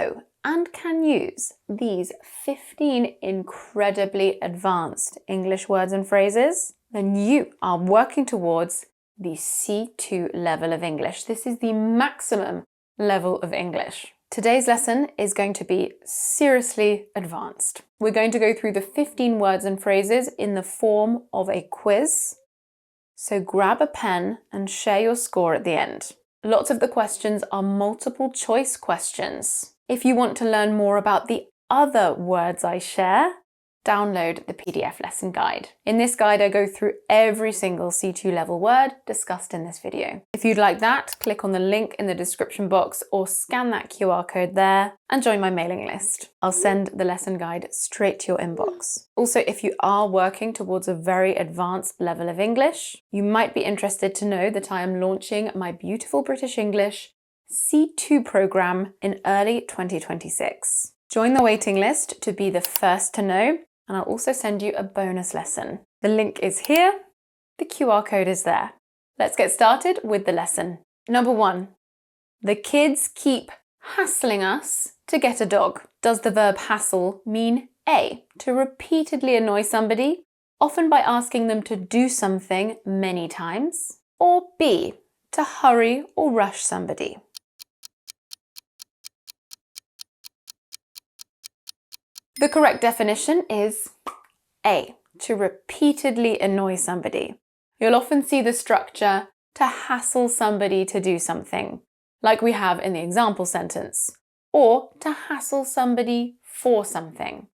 know and can use these 15 incredibly advanced English words and phrases, then you are working towards the C2 level of English. This is the maximum level of English. Today's lesson is going to be seriously advanced. We're going to go through the 15 words and phrases in the form of a quiz. So grab a pen and share your score at the end. Lots of the questions are multiple choice questions. If you want to learn more about the other words I share, download the PDF lesson guide. In this guide, I go through every single C2 level word discussed in this video. If you'd like that, click on the link in the description box or scan that QR code there and join my mailing list. I'll send the lesson guide straight to your inbox. Also, if you are working towards a very advanced level of English, you might be interested to know that I am launching my Beautiful British English C2 program in early 2026. Join the waiting list to be the first to know, and I'll also send you a bonus lesson. The link is here, the QR code is there. Let's get started with the lesson. Number 1, the kids keep hassling us to get a dog. Does the verb hassle mean A, to repeatedly annoy somebody, often by asking them to do something many times, or B, to hurry or rush somebody? The correct definition is A, to repeatedly annoy somebody. You'll often see the structure to hassle somebody to do something, like we have in the example sentence, or to hassle somebody for something.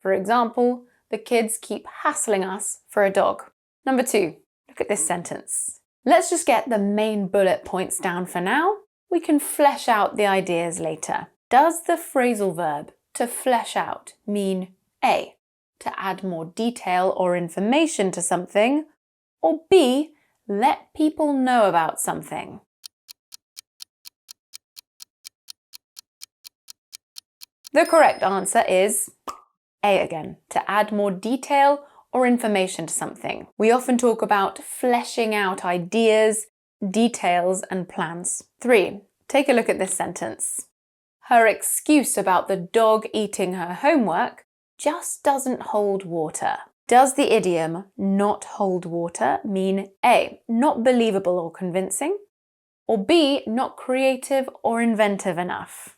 For example, the kids keep hassling us for a dog. Number 2, look at this sentence. Let's just get the main bullet points down for now. We can flesh out the ideas later. Does the phrasal verb to flesh out mean A, to add more detail or information to something, or B, let people know about something? The correct answer is A again, to add more detail or information to something. We often talk about fleshing out ideas, details, and plans. 3, take a look at this sentence. Her excuse about the dog eating her homework just doesn't hold water. Does the idiom not hold water mean A, not believable or convincing, or B, not creative or inventive enough?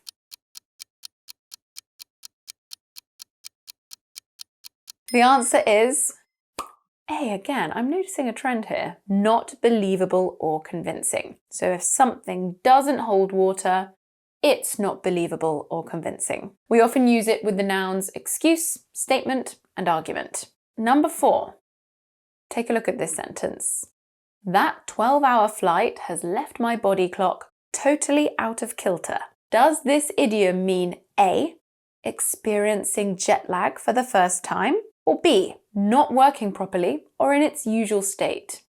The answer is A again. I'm noticing a trend here. Not believable or convincing. So if something doesn't hold water, it's not believable or convincing. We often use it with the nouns excuse, statement, and argument. Number 4, take a look at this sentence. That 12-hour flight has left my body clock totally out of kilter. Does this idiom mean A, experiencing jet lag for the first time, or B, not working properly or in its usual state?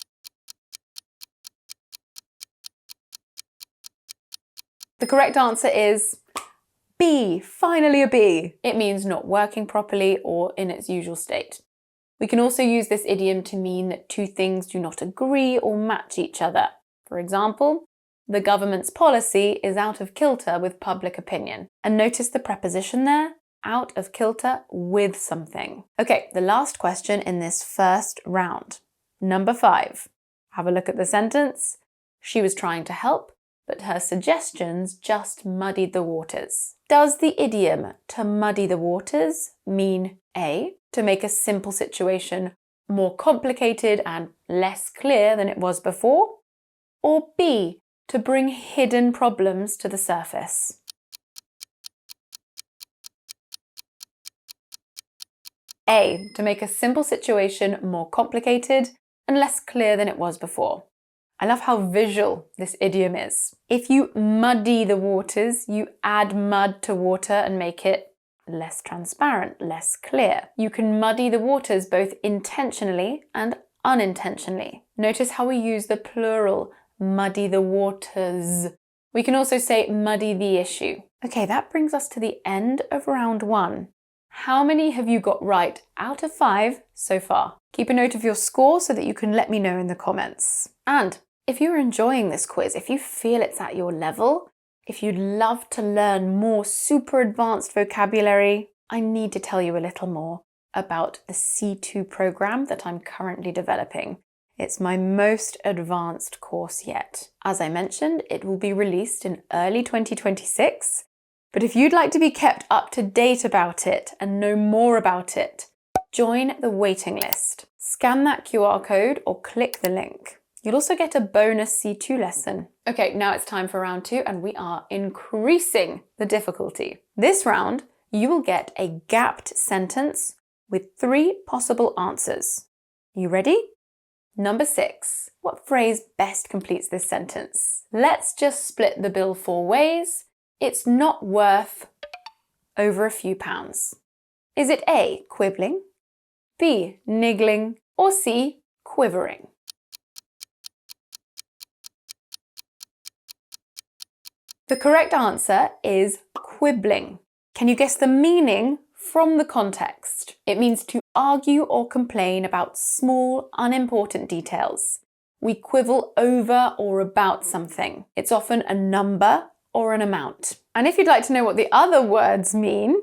The correct answer is B, finally a B. It means not working properly or in its usual state. We can also use this idiom to mean that two things do not agree or match each other. For example, the government's policy is out of kilter with public opinion. And notice the preposition there, out of kilter with something. Okay, the last question in this first round. Number 5. Have a look at the sentence. She was trying to help, but her suggestions just muddied the waters. Does the idiom to muddy the waters mean A, to make a simple situation more complicated and less clear than it was before, or B, to bring hidden problems to the surface? A, to make a simple situation more complicated and less clear than it was before. I love how visual this idiom is. If you muddy the waters, you add mud to water and make it less transparent, less clear. You can muddy the waters both intentionally and unintentionally. Notice how we use the plural, muddy the waters. We can also say muddy the issue. Okay, that brings us to the end of round 1. How many have you got right out of 5 so far? Keep a note of your score so that you can let me know in the comments. And if you're enjoying this quiz, if you feel it's at your level, If you'd love to learn more super advanced vocabulary, I need to tell you a little more about the C2 program that I'm currently developing. It's my most advanced course yet. As I mentioned, it will be released in early 2026. But if you'd like to be kept up to date about it and know more about it, join the waiting list. Scan that QR code or click the link. You'll also get a bonus C2 lesson. Okay, now it's time for round 2 and we are increasing the difficulty. This round, you will get a gapped sentence with 3 possible answers. You ready? Number 6. What phrase best completes this sentence? Let's just split the bill 4 ways. It's not worth over a few pounds. Is it A, quibbling, B, niggling, or C, quivering? The correct answer is quibbling. Can you guess the meaning from the context? It means to argue or complain about small, unimportant details. We quibble over or about something. It's often a number or an amount. And if you'd like to know what the other words mean,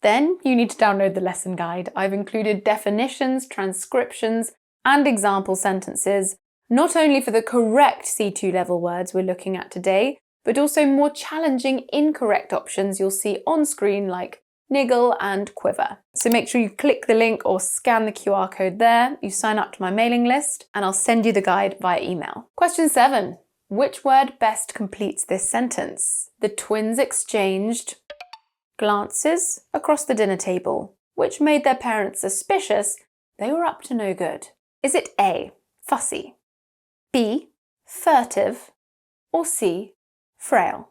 then you need to download the lesson guide. I've included definitions, transcriptions, and example sentences, not only for the correct C2 level words we're looking at today, but also more challenging incorrect options you'll see on screen like niggle and quiver. So make sure you click the link or scan the QR code there, you sign up to my mailing list, and I'll send you the guide via email. Question 7. Which word best completes this sentence? The twins exchanged glances across the dinner table, which made their parents suspicious they were up to no good. Is it A, fussy, B, furtive, or C, frail?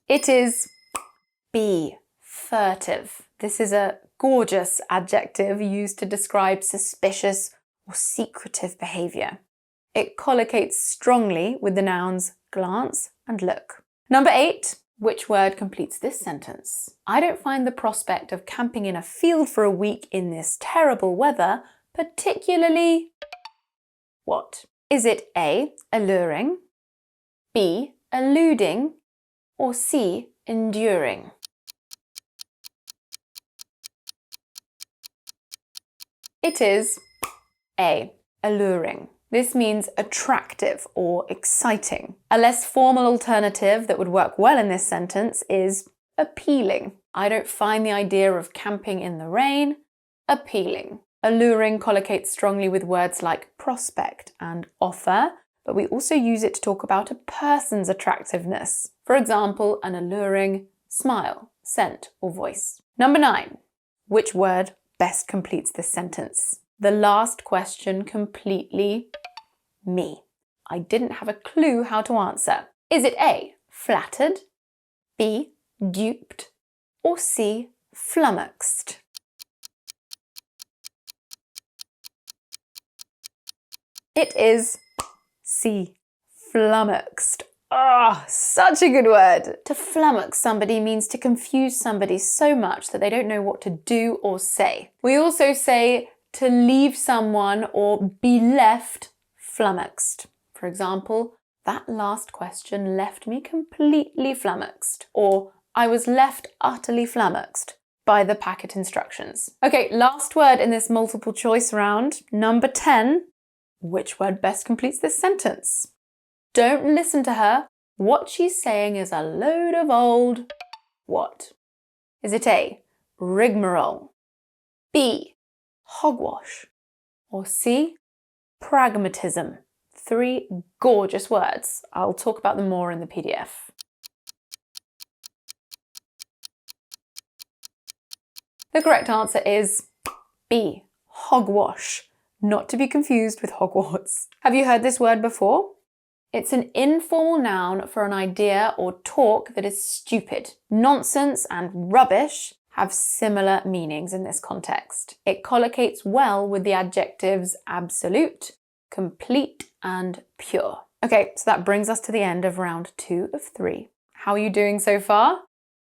It is B, furtive. This is a gorgeous adjective used to describe suspicious or secretive behaviour. It collocates strongly with the nouns glance and look. Number 8. Which word completes this sentence? I don't find the prospect of camping in a field for a week in this terrible weather particularly... What? Is it A, alluring, B, alluding, or C, enduring? It is A, alluring. This means attractive or exciting. A less formal alternative that would work well in this sentence is appealing. I don't find the idea of camping in the rain appealing. Alluring collocates strongly with words like prospect and offer, but we also use it to talk about a person's attractiveness. For example, an alluring smile, scent, or voice. Number 9. Which word best completes this sentence? The last question completely me. I didn't have a clue how to answer. Is it A, flattered, B, duped, or C, flummoxed? It is C, flummoxed. Ah, such a good word. To flummox somebody means to confuse somebody so much that they don't know what to do or say. We also say to leave someone or be left flummoxed. For example, that last question left me completely flummoxed, or I was left utterly flummoxed by the packet instructions. Okay, last word in this multiple choice round, number 10. Which word best completes this sentence? Don't listen to her. What she's saying is a load of old... What? Is it A, rigmarole, B, hogwash, or C, pragmatism? 3 gorgeous words. I'll talk about them more in the PDF. The correct answer is B, hogwash, not to be confused with Hogwarts. Have you heard this word before? It's an informal noun for an idea or talk that is stupid. Nonsense and rubbish have similar meanings in this context. It collocates well with the adjectives absolute, complete, and pure. Okay, so that brings us to the end of round 2 of 3. How are you doing so far?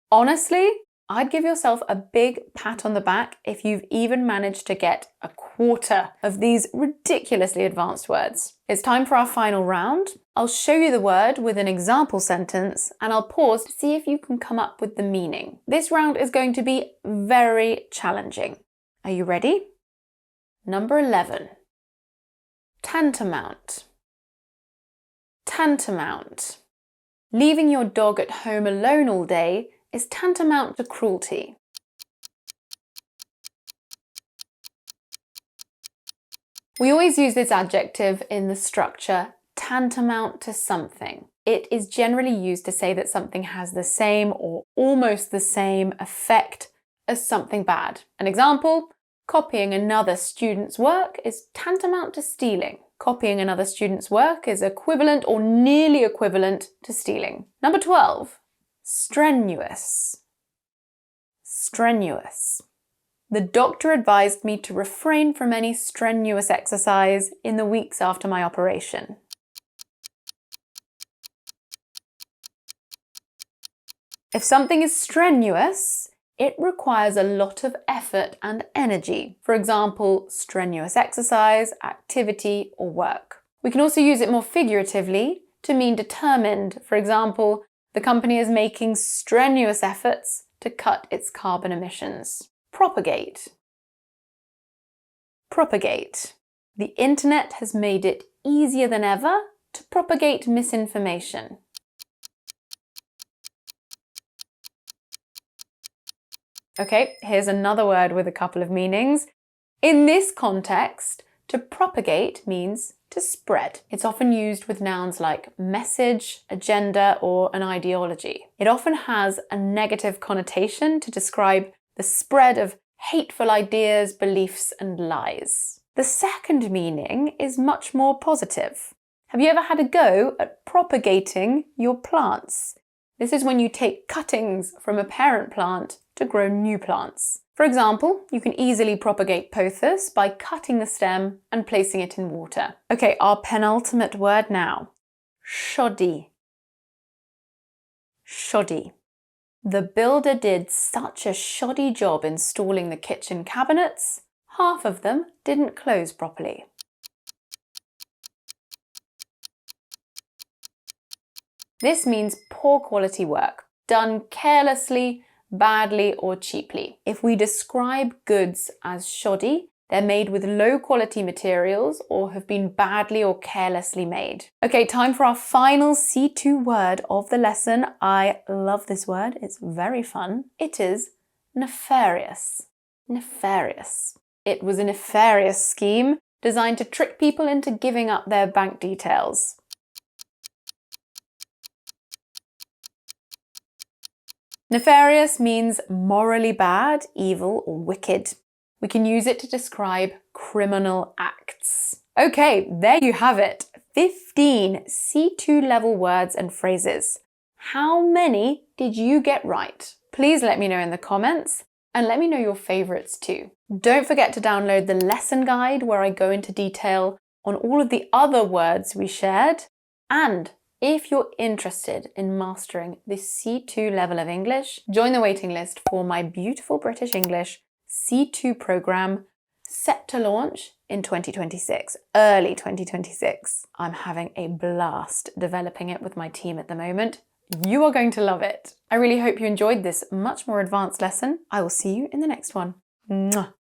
Honestly, I'd give yourself a big pat on the back if you've even managed to get a quarter of these ridiculously advanced words. It's time for our final round. I'll show you the word with an example sentence and I'll pause to see if you can come up with the meaning. This round is going to be very challenging. Are you ready? Number 11. Tantamount. Tantamount. Leaving your dog at home alone all day is tantamount to cruelty. We always use this adjective in the structure tantamount to something. It is generally used to say that something has the same or almost the same effect as something bad. An example, copying another student's work is tantamount to stealing. Copying another student's work is equivalent or nearly equivalent to stealing. Number 12. Strenuous. Strenuous. The doctor advised me to refrain from any strenuous exercise in the weeks after my operation. If something is strenuous, it requires a lot of effort and energy. For example, strenuous exercise, activity, or work. We can also use it more figuratively to mean determined. For example, the company is making strenuous efforts to cut its carbon emissions. Propagate. Propagate. The internet has made it easier than ever to propagate misinformation. Okay, here's another word with a couple of meanings. In this context, to propagate means to spread. It's often used with nouns like message, agenda, or an ideology. It often has a negative connotation to describe the spread of hateful ideas, beliefs, and lies. The second meaning is much more positive. Have you ever had a go at propagating your plants? This is when you take cuttings from a parent plant to grow new plants. For example, you can easily propagate pothos by cutting the stem and placing it in water. Okay, our penultimate word now. Shoddy. Shoddy. The builder did such a shoddy job installing the kitchen cabinets, half of them didn't close properly. This means poor quality work, done carelessly, badly, or cheaply. If we describe goods as shoddy, they're made with low quality materials or have been badly or carelessly made. Okay, time for our final C2 word of the lesson. I love this word, it's very fun. It is nefarious. Nefarious. It was a nefarious scheme designed to trick people into giving up their bank details. Nefarious means morally bad, evil, or wicked. We can use it to describe criminal acts. Okay, there you have it. 15 C2 level words and phrases. How many did you get right? Please let me know in the comments and let me know your favorites too. Don't forget to download the lesson guide where I go into detail on all of the other words we shared. And if you're interested in mastering the C2 level of English, join the waiting list for my beautiful British English C2 program set to launch in 2026, early 2026. I'm having a blast developing it with my team at the moment. You are going to love it. I really hope you enjoyed this much more advanced lesson. I will see you in the next one. Mwah.